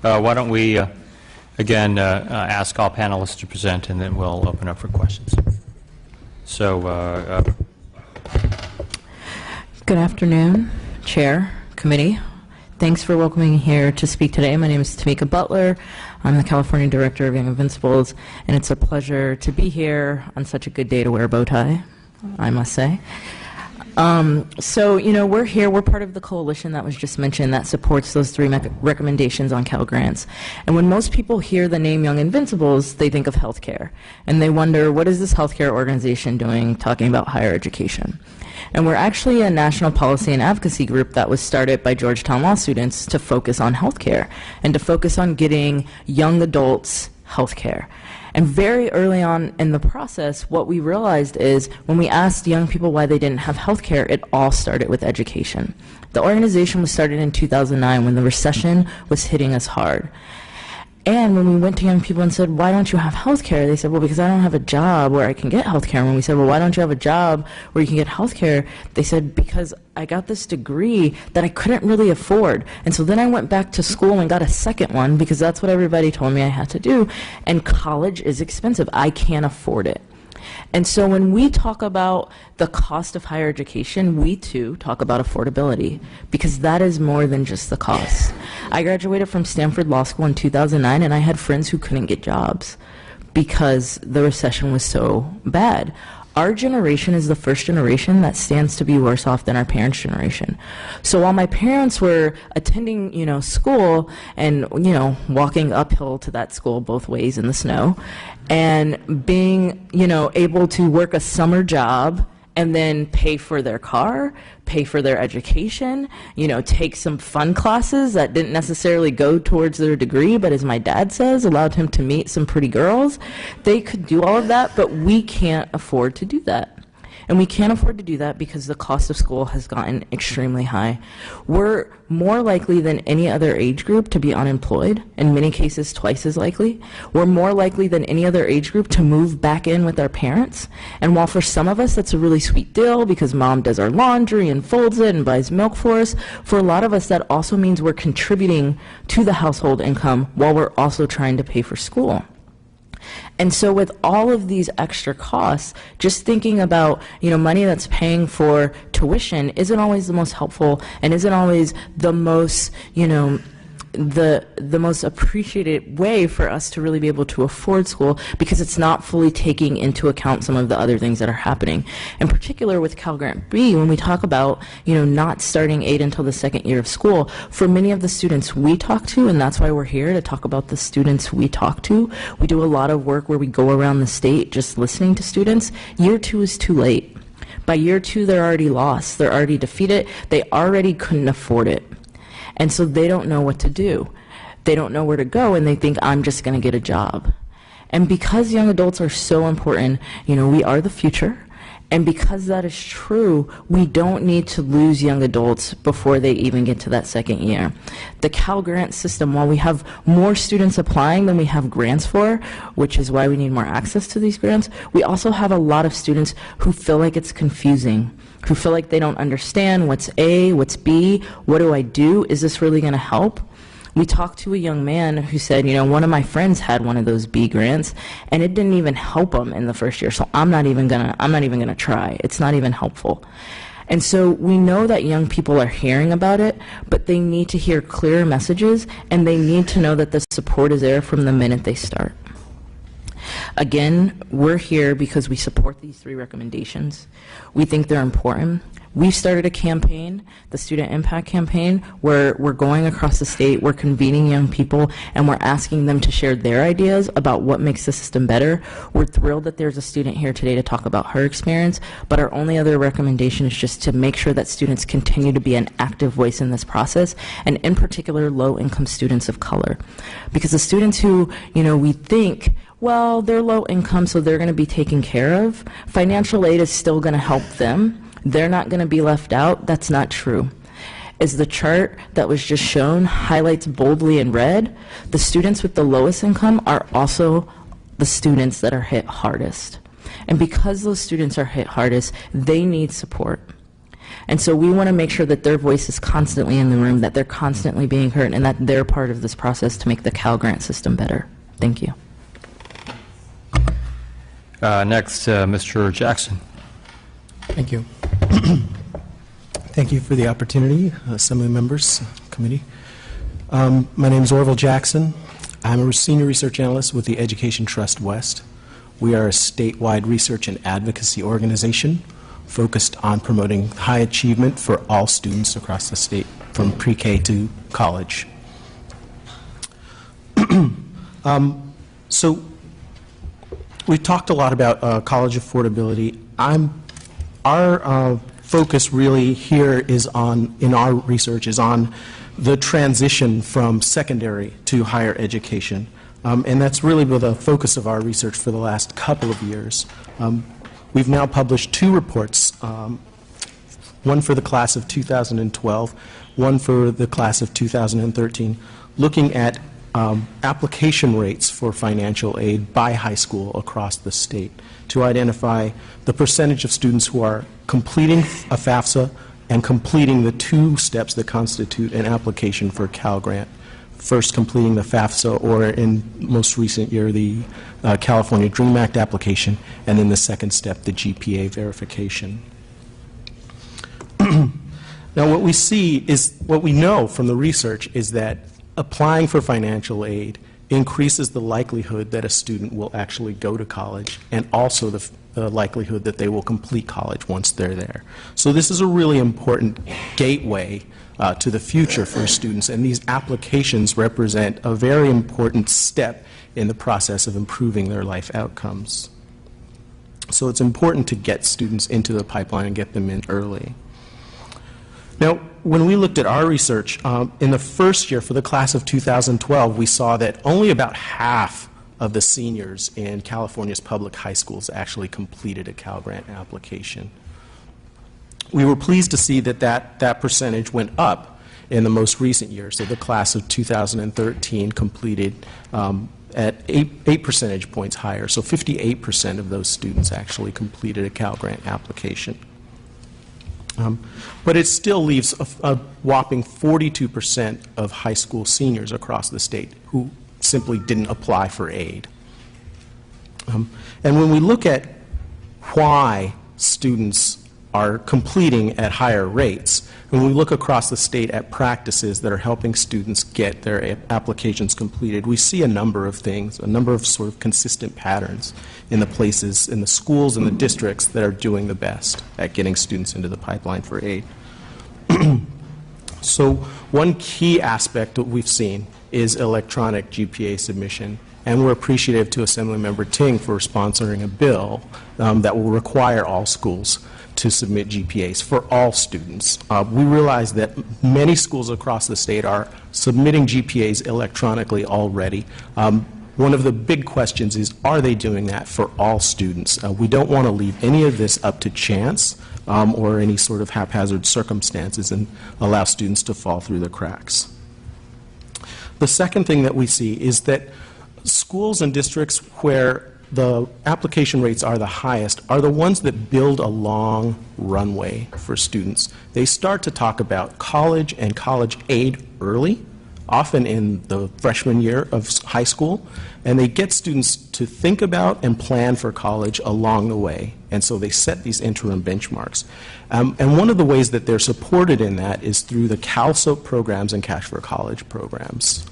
Why don't we, again, ask all panelists to present, and then we'll open up for questions. So, good afternoon, Chair, Committee. Thanks for welcoming me here to speak today. My name is Tamika Butler. I'm the California Director of Young Invincibles, and it's a pleasure to be here on such a good day to wear a bow tie, I must say. So, we're here. We're part of the coalition that was just mentioned that supports those three recommendations on Cal Grants. And when most people hear the name Young Invincibles, they think of healthcare. And they wonder, what is this healthcare organization doing talking about higher education? And we're actually a national policy and advocacy group that was started by Georgetown law students to focus on healthcare and to focus on getting young adults healthcare. And very early on in the process, what we realized is when we asked young people why they didn't have health care, it all started with education. The organization was started in 2009 when the recession was hitting us hard. And when we went to young people and said, why don't you have health care? They said, well, because I don't have a job where I can get health care. And when we said, well, why don't you have a job where you can get health care? They said, because I got this degree that I couldn't really afford. And so then I went back to school and got a second one because that's what everybody told me I had to do. And college is expensive. I can't afford it. And so when we talk about the cost of higher education, we too talk about affordability because that is more than just the cost. I graduated from Stanford Law School in 2009 and I had friends who couldn't get jobs because the recession was so bad. Our generation is the first generation that stands to be worse off than our parents' generation. So while my parents were attending, school and, walking uphill to that school both ways in the snow and being, able to work a summer job and then pay for their car, pay for their education, take some fun classes that didn't necessarily go towards their degree, but as my dad says, allowed him to meet some pretty girls. They could do all of that, but we can't afford to do that. And we can't afford to do that because the cost of school has gotten extremely high. We're more likely than any other age group to be unemployed, in many cases twice as likely. We're more likely than any other age group to move back in with our parents. And while for some of us that's a really sweet deal because mom does our laundry and folds it and buys milk for us, for a lot of us that also means we're contributing to the household income while we're also trying to pay for school. And so with all of these extra costs, just thinking about, money that's paying for tuition isn't always the most helpful and isn't always the most, the most appreciated way for us to really be able to afford school because it's not fully taking into account some of the other things that are happening. In particular with Cal Grant B, when we talk about, not starting aid until the second year of school, for many of the students we talk to, and that's why we're here to talk about the students we talk to, we do a lot of work where we go around the state just listening to students. Year 2 is too late. By year 2, they're already lost. They're already defeated. They already couldn't afford it. And so they don't know what to do. They don't know where to go, and they think, I'm just going to get a job. And because young adults are so important, we are the future. And because that is true, we don't need to lose young adults before they even get to that second year. The Cal Grant system, while we have more students applying than we have grants for, which is why we need more access to these grants, we also have a lot of students who feel like it's confusing, who feel like they don't understand what's A, what's B, what do I do? Is this really going to help? We talked to a young man who said, one of my friends had one of those B grants and it didn't even help him in the first year. So I'm not even gonna try. It's not even helpful. And so we know that young people are hearing about it, but they need to hear clear messages and they need to know that the support is there from the minute they start. Again, we're here because we support these three recommendations. We think they're important. We've started a campaign, the Student Impact Campaign, where we're going across the state, we're convening young people, and we're asking them to share their ideas about what makes the system better. We're thrilled that there's a student here today to talk about her experience, but our only other recommendation is just to make sure that students continue to be an active voice in this process, and in particular, low-income students of color. Because the students who, we think, well, they're low income, so they're going to be taken care of. Financial aid is still going to help them. They're not going to be left out. That's not true. As the chart that was just shown highlights boldly in red, the students with the lowest income are also the students that are hit hardest. And because those students are hit hardest, they need support. And so we want to make sure that their voice is constantly in the room, that they're constantly being heard, and that they're part of this process to make the Cal Grant system better. Thank you. Next, Mr. Jackson. Thank you. Thank you for the opportunity, Assembly members, committee. My name is Orville Jackson. I'm a senior research analyst with the Education Trust West. We are a statewide research and advocacy organization focused on promoting high achievement for all students across the state, from pre-K to college. So we've talked a lot about college affordability. Our focus really here is on, in our research, is on the transition from secondary to higher education. And that's really been the focus of our research for the last couple of years. We've now published 2 reports, one for the class of 2012, one for the class of 2013, looking at application rates for financial aid by high school across the state to identify the percentage of students who are completing a FAFSA and completing the 2 steps that constitute an application for Cal Grant. First, completing the FAFSA, or in most recent year, the California DREAM Act application, and then the second step, the GPA verification. Now, what we see is, what we know from the research is that applying for financial aid increases the likelihood that a student will actually go to college, and also the likelihood that they will complete college once they're there. So this is a really important gateway to the future for students, and these applications represent a very important step in the process of improving their life outcomes. So it's important to get students into the pipeline and get them in early. Now, when we looked at our research, in the first year for the class of 2012, we saw that only about half of the seniors in California's public high schools actually completed a Cal Grant application. We were pleased to see that that percentage went up in the most recent year. So the class of 2013 completed at 8 percentage points higher. So 58% of those students actually completed a Cal Grant application. But it still leaves a whopping 42% of high school seniors across the state who simply didn't apply for aid. And when we look at why students are completing at higher rates, when we look across the state at practices that are helping students get their applications completed, we see a number of things, a number of sort of consistent patterns in the places, in the schools and the districts that are doing the best at getting students into the pipeline for aid. So one key aspect that we've seen is electronic GPA submission, and we're appreciative to Assemblymember Ting for sponsoring a bill that will require all schools to submit GPAs for all students. We realize that many schools across the state are submitting GPAs electronically already. One of the big questions is, are they doing that for all students? We don't want to leave any of this up to chance or any sort of haphazard circumstances and allow students to fall through the cracks. The second thing that we see is that schools and districts where the application rates are the highest are the ones that build a long runway for students. They start to talk about college and college aid early, often in the freshman year of high school, and they get students to think about and plan for college along the way. And so they set these interim benchmarks. And one of the ways that they're supported in that is through the CalSOAP programs and Cash for College programs.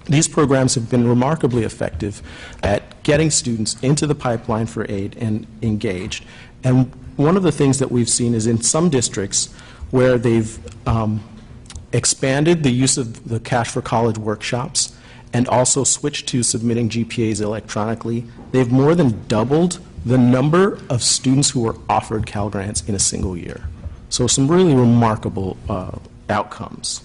These programs have been remarkably effective at getting students into the pipeline for aid and engaged. And one of the things that we've seen is in some districts where they've expanded the use of the Cash for College workshops and also switched to submitting GPAs electronically, they've more than doubled the number of students who were offered Cal Grants in a single year. So some really remarkable outcomes.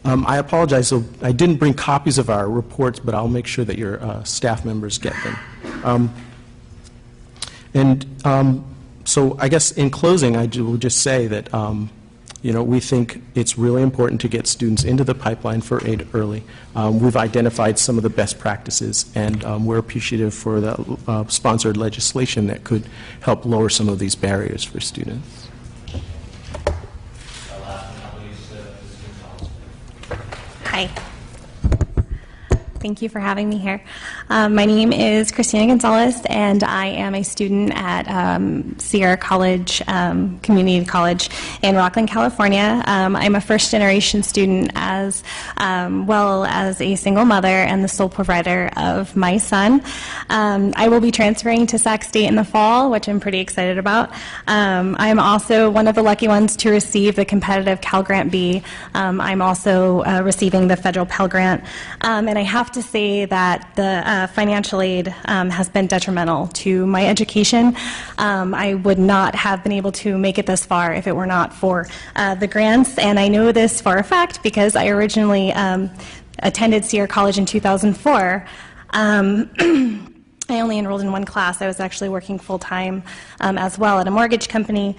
I apologize, so I didn't bring copies of our reports, but I'll make sure that your staff members get them. So I guess in closing, I will just say that We think it's really important to get students into the pipeline for aid early. We've identified some of the best practices, and we're appreciative for the sponsored legislation that could help lower some of these barriers for students. Hi. Thank you for having me here. My name is Christina Gonzalez, and I am a student at Sierra College, Community College in Rockland, California. I'm a first-generation student as well as a single mother and the sole provider of my son. I will be transferring to Sac State in the fall, which I'm pretty excited about. I'm also one of the lucky ones to receive the competitive Cal Grant B. I'm also receiving the federal Pell Grant, and I have to say that the financial aid has been detrimental to my education. I would not have been able to make it this far if it were not for the grants, and I know this for a fact because I originally attended Sierra College in 2004. I only enrolled in one class. I was actually working full-time as well at a mortgage company.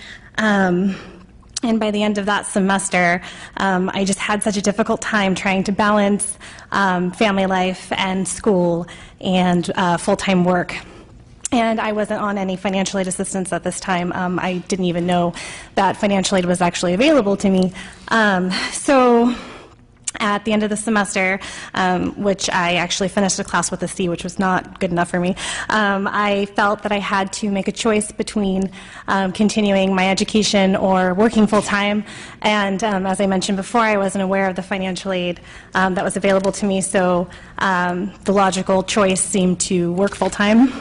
And by the end of that semester, I just had such a difficult time trying to balance family life and school and full-time work. And I wasn't on any financial aid assistance at this time. I didn't even know that financial aid was actually available to me. So at the end of the semester, which I actually finished a class with a C, which was not good enough for me, I felt that I had to make a choice between continuing my education or working full-time. And as I mentioned before, I wasn't aware of the financial aid that was available to me, so the logical choice seemed to work full-time,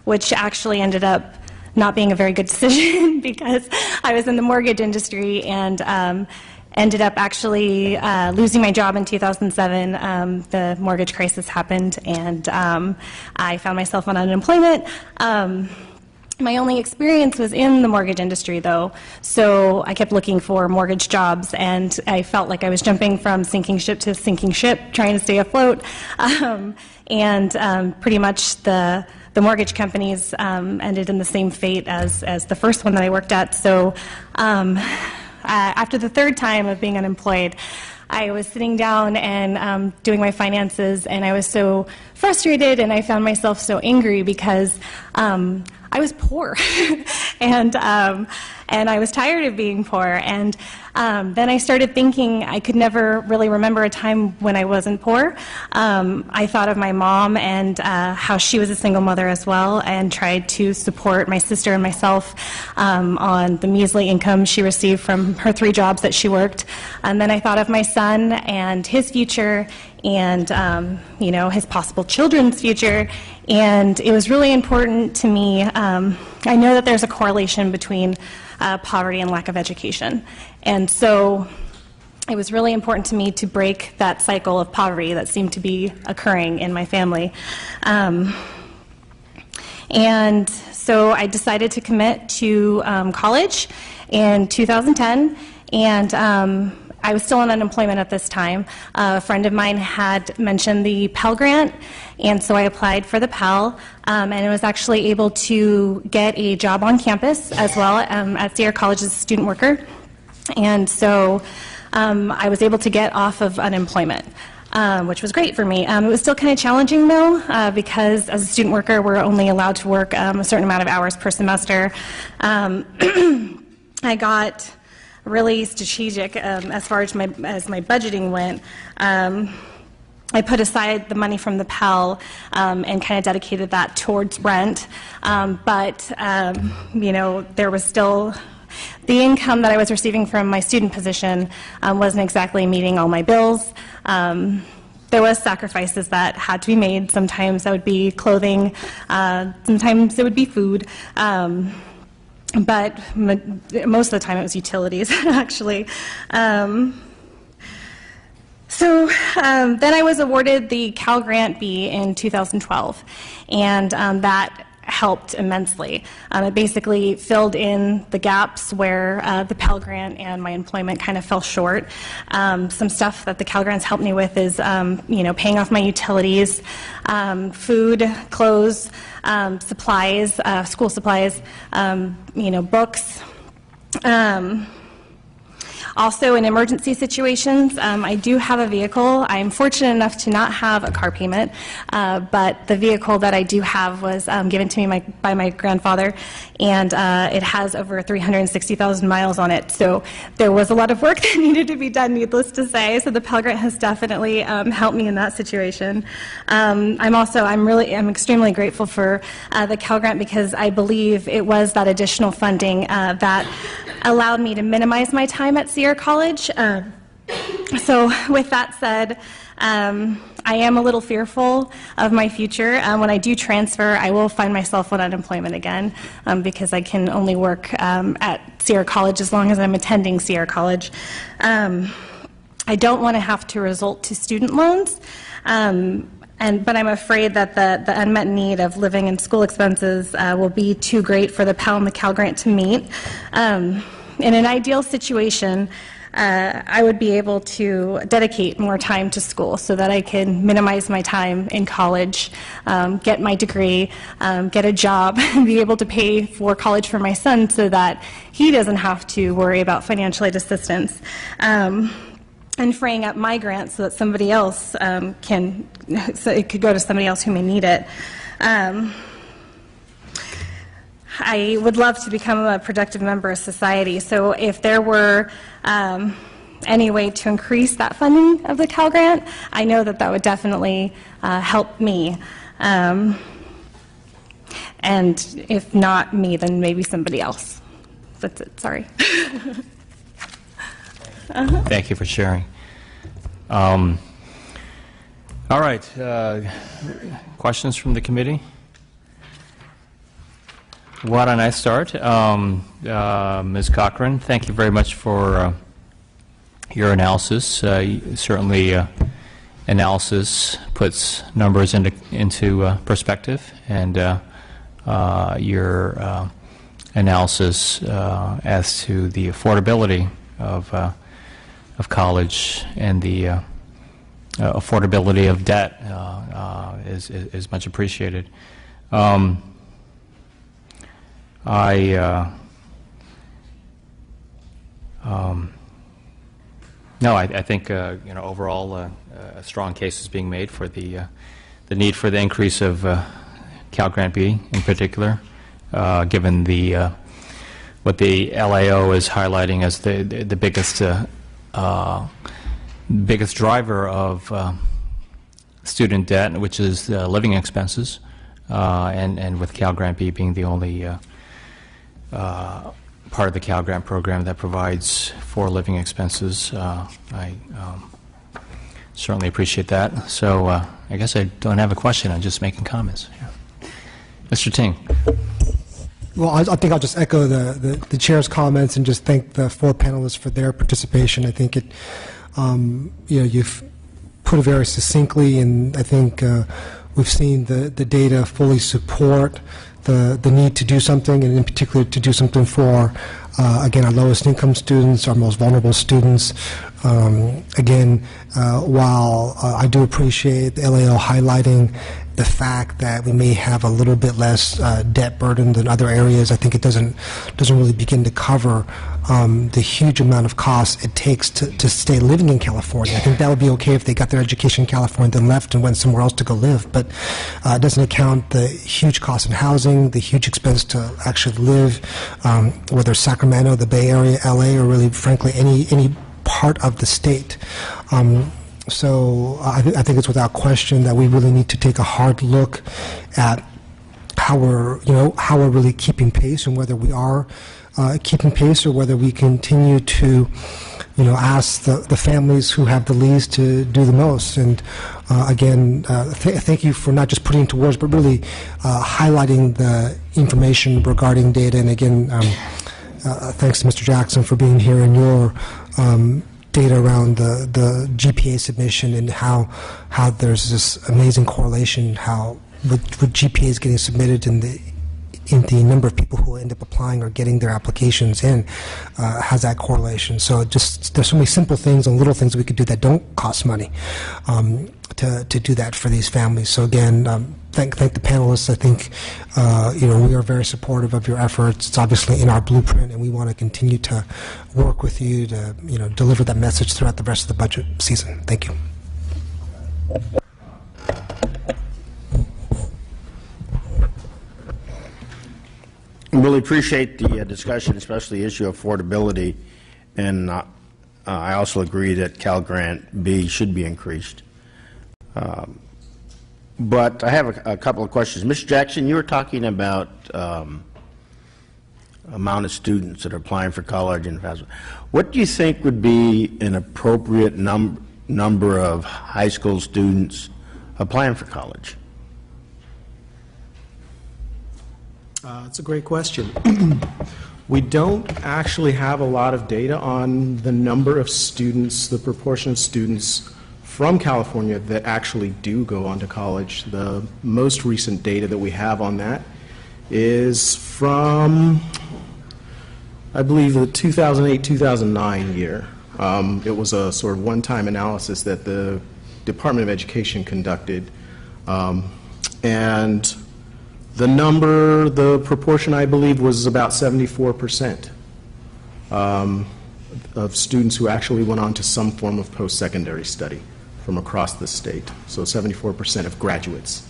which actually ended up not being a very good decision because I was in the mortgage industry and ended up actually losing my job in 2007. The mortgage crisis happened, and I found myself on unemployment. My only experience was in the mortgage industry, though, so I kept looking for mortgage jobs, and I felt like I was jumping from sinking ship to sinking ship, trying to stay afloat. And pretty much the mortgage companies ended in the same fate as the first one that I worked at. So after the third time of being unemployed, I was sitting down and doing my finances, and I was so frustrated, and I found myself so angry because I was poor, and I was tired of being poor. And then I started thinking I could never really remember a time when I wasn't poor. I thought of my mom and how she was a single mother as well, and tried to support my sister and myself on the measly income she received from her 3 jobs that she worked. And then I thought of my son and his future, and his possible children's future. And it was really important to me. I know that there's a correlation between poverty and lack of education. And so it was really important to me to break that cycle of poverty that seemed to be occurring in my family. And so I decided to commit to college in 2010, and I was still on unemployment at this time. A friend of mine had mentioned the Pell Grant, and so I applied for the Pell, and I was actually able to get a job on campus as well at Sierra College as a student worker. And so I was able to get off of unemployment, which was great for me. It was still kind of challenging, though, because as a student worker, we're only allowed to work a certain amount of hours per semester. I got really strategic as far as my budgeting went. I put aside the money from the Pell and kind of dedicated that towards rent, but there was still the income that I was receiving from my student position wasn't exactly meeting all my bills. There was sacrifices that had to be made. Sometimes that would be clothing, sometimes it would be food. But most of the time it was utilities, actually. So then I was awarded the Cal Grant B in 2012, and that helped immensely. It basically filled in the gaps where the Pell Grant and my employment kind of fell short. Some stuff that the Cal Grants helped me with is, paying off my utilities, food, clothes, supplies, school supplies, books, Also, in emergency situations, I do have a vehicle. I'm fortunate enough to not have a car payment, but the vehicle that I do have was given to me by my grandfather, and it has over 360,000 miles on it. So there was a lot of work that needed to be done, needless to say. So the Pell Grant has definitely helped me in that situation. I'm extremely grateful for the Pell Grant because I believe it was that additional funding that allowed me to minimize my time at Sierra College. So with that said, I am a little fearful of my future. When I do transfer, I will find myself on unemployment again because I can only work at Sierra College as long as I'm attending Sierra College. I don't want to have to resort to student loans, but I'm afraid that the unmet need of living and school expenses will be too great for the Pell and the Cal Grant to meet. In an ideal situation, I would be able to dedicate more time to school so that I can minimize my time in college, get my degree, get a job, and be able to pay for college for my son so that he doesn't have to worry about financial aid assistance. And freeing up my grant so that somebody else so it could go to somebody else who may need it. I would love to become a productive member of society, so if there were any way to increase that funding of the Cal Grant, I know that would definitely help me. And if not me, then maybe somebody else. That's it, sorry. Thank you for sharing. All right. Questions from the committee? Why don't I start? Ms. Cochran, thank you very much for your analysis. Certainly, analysis puts numbers into perspective, and your analysis as to the affordability of college and the affordability of debt is much appreciated. I think overall a strong case is being made for the need for the increase of Cal Grant B in particular, given what the LAO is highlighting as the biggest driver of student debt, which is living expenses, and with Cal Grant B being the only part of the Cal Grant program that provides for living expenses. I certainly appreciate that. So I guess I don't have a question. I'm just making comments. Yeah. Mr. Ting. Well, I think I'll just echo the chair's comments and just thank the four panelists for their participation. I think it, you've put it very succinctly, and I think we've seen the data fully support the need to do something, and in particular to do something for, again, our lowest income students, our most vulnerable students. Again, while I do appreciate the LAO highlighting the fact that we may have a little bit less debt burden than other areas, I think it doesn't really begin to cover the huge amount of costs it takes to stay living in California. I think that would be okay if they got their education in California, then left and went somewhere else to go live, but it doesn't account the huge cost in housing, the huge expense to actually live, whether Sacramento, the Bay Area, LA, or really, frankly, any part of the state. So I think it's without question that we really need to take a hard look at how we're really keeping pace, and whether we are keeping pace, or whether we continue to, ask the families who have the least to do the most. And again, thank you for not just putting into words, but really highlighting the information regarding data. And again, thanks to Mr. Jackson for being here and your data around the GPA submission, and how there's this amazing correlation how with GPAs getting submitted in the number of people who end up applying or getting their applications in has that correlation. So there's so many simple things and little things we could do that don't cost money to do that for these families. So again, thank the panelists. I think we are very supportive of your efforts. It's obviously in our blueprint, and we want to continue to work with you to deliver that message throughout the rest of the budget season. Thank you. Really appreciate the discussion, especially the issue of affordability, and I also agree that Cal Grant B should be increased. But I have a couple of questions. Ms. Jackson, you were talking about amount of students that are applying for college and FAFSA. What do you think would be an appropriate number of high school students applying for college? That's a great question. We don't actually have a lot of data on the number of students, the proportion of students from California that actually do go on to college. The most recent data that we have on that is from, I believe, the 2008-2009 year. It was a sort of one-time analysis that the Department of Education conducted, and the proportion, I believe, was about 74% of students who actually went on to some form of post-secondary study from across the state. So 74% of graduates.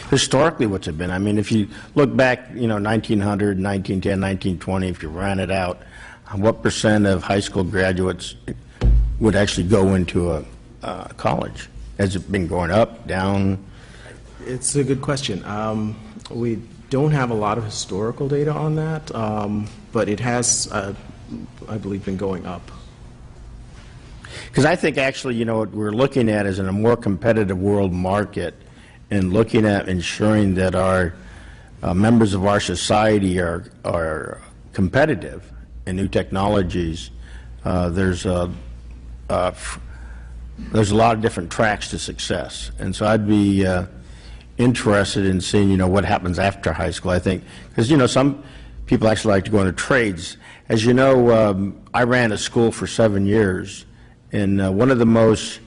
Historically, what's it been? I mean, if you look back, 1900, 1910, 1920, if you ran it out, what percent of high school graduates would actually go into a college? Has it been going up, down? It's a good question. We don't have a lot of historical data on that, but it has, I believe, been going up. Because I think actually, what we're looking at is in a more competitive world market and looking at ensuring that our members of our society are competitive in new technologies. There's a lot of different tracks to success. And so I'd be interested in seeing, what happens after high school, I think. Because, some people actually like to go into trades. As you know, I ran a school for 7 years, and one of the most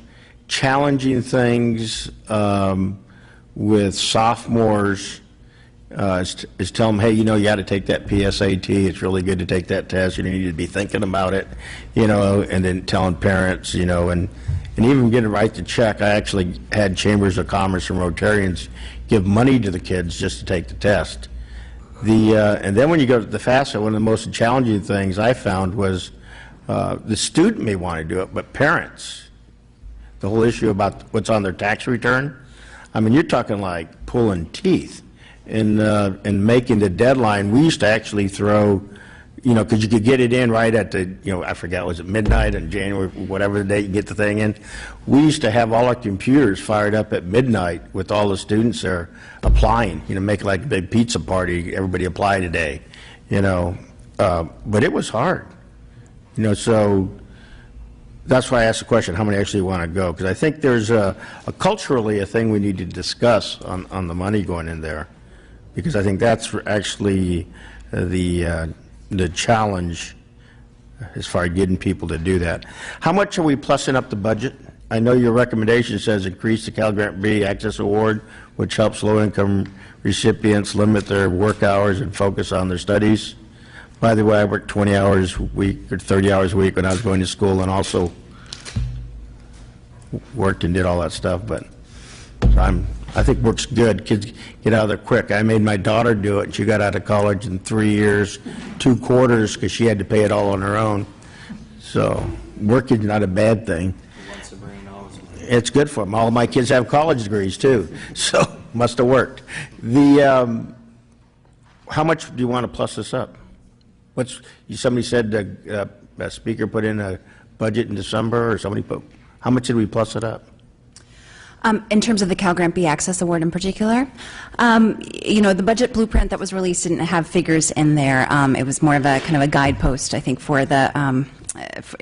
challenging things with sophomores is tell them, hey, you got to take that PSAT. It's really good to take that test. You need to be thinking about it, and then telling parents, and even getting to write the check. I actually had chambers of commerce and Rotarians give money to the kids just to take the test. And then when you go to the FAFSA, one of the most challenging things I found was the student may want to do it, but parents, the whole issue about what's on their tax return. I mean, you're talking like pulling teeth in making the deadline. We used to actually throw, because you could get it in right at the, I forgot, was it midnight in January, whatever the day you get the thing in. We used to have all our computers fired up at midnight with all the students there applying, make like a big pizza party, everybody apply today, but it was hard, so that's why I asked the question, how many actually want to go? Because I think there's culturally a thing we need to discuss on the money going in there, because I think that's actually the challenge as far as getting people to do that. How much are we plussing up the budget? I know your recommendation says increase the Cal Grant B Access Award, which helps low-income recipients limit their work hours and focus on their studies. By the way, I worked 20 hours a week or 30 hours a week when I was going to school, and also worked and did all that stuff. But I think work's good. Kids get out of there quick. I made my daughter do it. She got out of college in 3 years, 2 quarters, because she had to pay it all on her own. So working is not a bad thing. It's good for them. All of my kids have college degrees too, so must have worked. How much do you want to plus this up? Somebody said a speaker put in a budget in December, or somebody put. How much did we plus it up? In terms of the Cal Grant B Access Award in particular, the budget blueprint that was released didn't have figures in there. It was more of a kind of a guidepost, I think, for the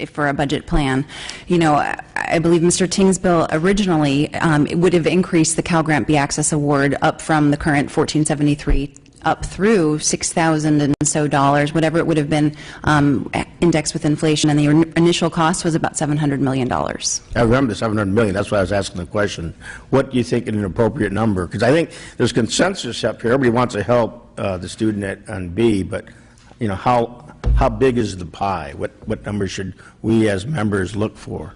for a budget plan. I believe Mr. Ting's bill originally it would have increased the Cal Grant B Access Award up from the current $1473 up through $6,000 and so dollars, whatever it would have been indexed with inflation, and the initial cost was about $700 million. I remember the $700 million. That's why I was asking the question. What do you think is an appropriate number? Because I think there's consensus up here. Everybody wants to help the student on B, but you know, how big is the pie? What number should we as members look for?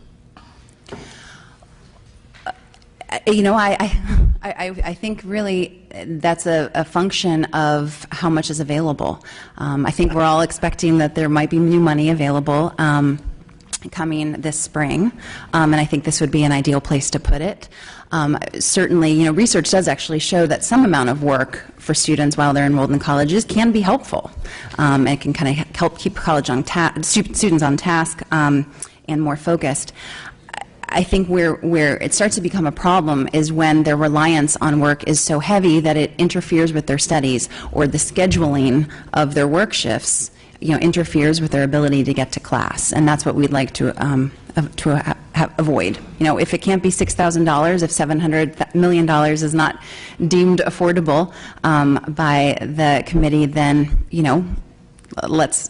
You know, I think really that's a function of how much is available. I think we're all expecting that there might be new money available coming this spring, and I think this would be an ideal place to put it. Certainly, you know, research does actually show that some amount of work for students while they're enrolled in colleges can be helpful. It can kind of help keep college on students on task and more focused. I think where it starts to become a problem is when their reliance on work is so heavy that it interferes with their studies, or the scheduling of their work shifts, you know, interferes with their ability to get to class, and that's what we'd like to avoid. You know, if it can't be $6,000, if $700 million is not deemed affordable by the committee, then, you know,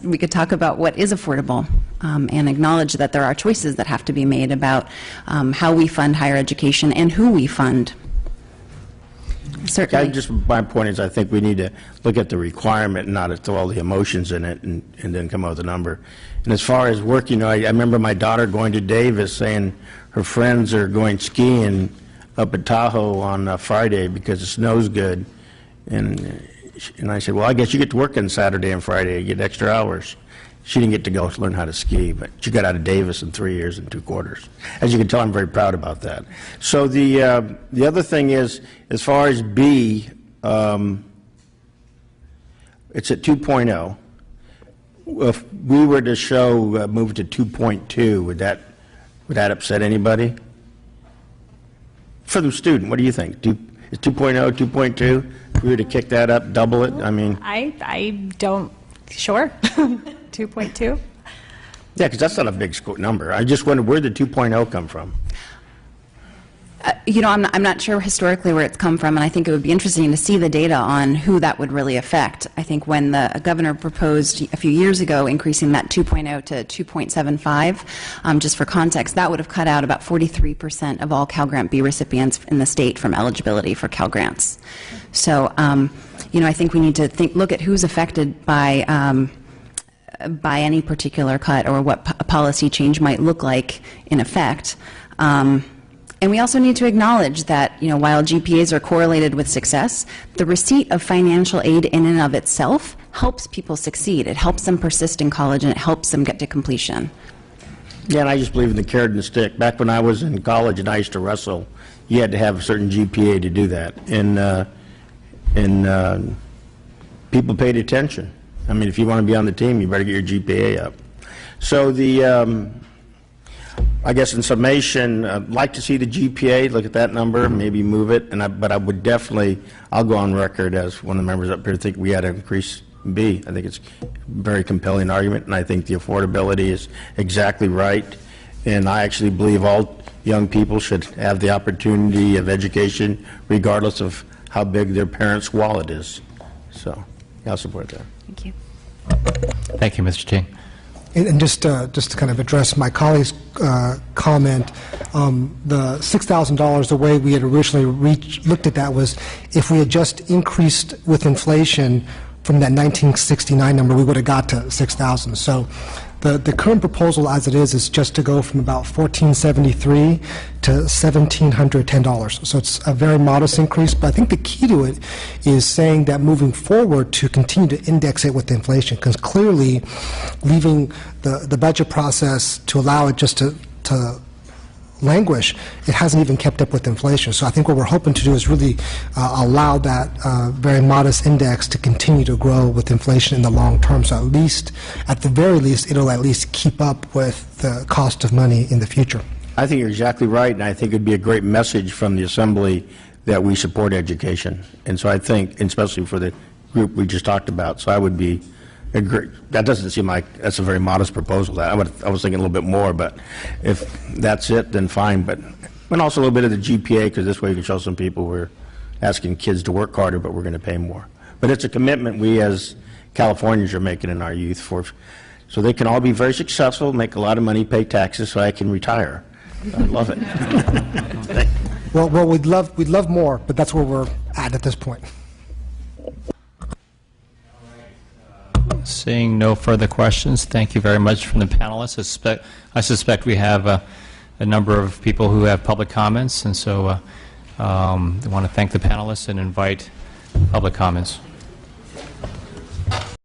we could talk about what is affordable and acknowledge that there are choices that have to be made about how we fund higher education and who we fund. Certainly. My point is, I think we need to look at the requirement and not throw all the emotions in it and then come up with a number. And as far as work, you know, I remember my daughter going to Davis saying her friends are going skiing up at Tahoe on Friday because the snow's good. And I said, well, I guess you get to work on Saturday and Friday, you get extra hours. She didn't get to go learn how to ski, but she got out of Davis in 3 years and 2 quarters. As you can tell, I'm very proud about that. So the other thing is, as far as B, it's at 2.0. If we were to show move to 2.2, would that upset anybody? For the student, what do you think? Is 2.0, 2.2? If we were to kick that up, double it, I mean... I don't, sure, 2.2. Yeah, because that's not a big number. I just wonder, where did 2.0 come from? You know, I'm not sure historically where it's come from, and I think it would be interesting to see the data on who that would really affect. I think when the governor proposed a few years ago increasing that 2.0 to 2.75, just for context, that would have cut out about 43% of all Cal Grant B recipients in the state from eligibility for Cal Grants. So, you know, I think we need to look at who's affected by any particular cut, or what a policy change might look like in effect. And we also need to acknowledge that, you know, while GPAs are correlated with success, the receipt of financial aid in and of itself helps people succeed. It helps them persist in college, and it helps them get to completion. Yeah, and I just believe in the carrot and the stick. Back when I was in college and I used to wrestle, you had to have a certain GPA to do that. And people paid attention. I mean, if you want to be on the team, you better get your GPA up. So I guess in summation, I'd like to see the GPA, look at that number, maybe move it, but I would definitely, I'll go on record as one of the members up here think we had to increase B. I think it's a very compelling argument, and I think the affordability is exactly right. And I actually believe all young people should have the opportunity of education regardless of how big their parents' wallet is. So I'll support that. Thank you. Thank you, Mr. Ting. And just to kind of address my colleague's comment, the $6,000, the way we had originally looked at that was if we had just increased with inflation from that 1969 number, we would have got to $6,000. So the current proposal as it is just to go from about $1,473 to $1,710. So it's a very modest increase, but I think the key to it is saying that moving forward to continue to index it with inflation, because clearly leaving the budget process to allow it just to languish, it hasn't even kept up with inflation. So I think what we're hoping to do is really allow that very modest index to continue to grow with inflation in the long term. So at the very least, it'll at least keep up with the cost of money in the future. I think you're exactly right, and I think it'd be a great message from the Assembly that we support education. And so I think, especially for the group we just talked about, so I would be that doesn't seem like that's a very modest proposal. I was thinking a little bit more, but if that's it, then fine. But and also a little bit of the GPA, because this way you can show some people we're asking kids to work harder, but we're going to pay more. But it's a commitment we as Californians are making in our youth so they can all be very successful, make a lot of money, pay taxes, so I can retire. I love it. Well, we'd love more, but that's where we're at this point. Seeing no further questions, thank you very much from the panelists. I suspect we have a number of people who have public comments, and so I want to thank the panelists and invite public comments.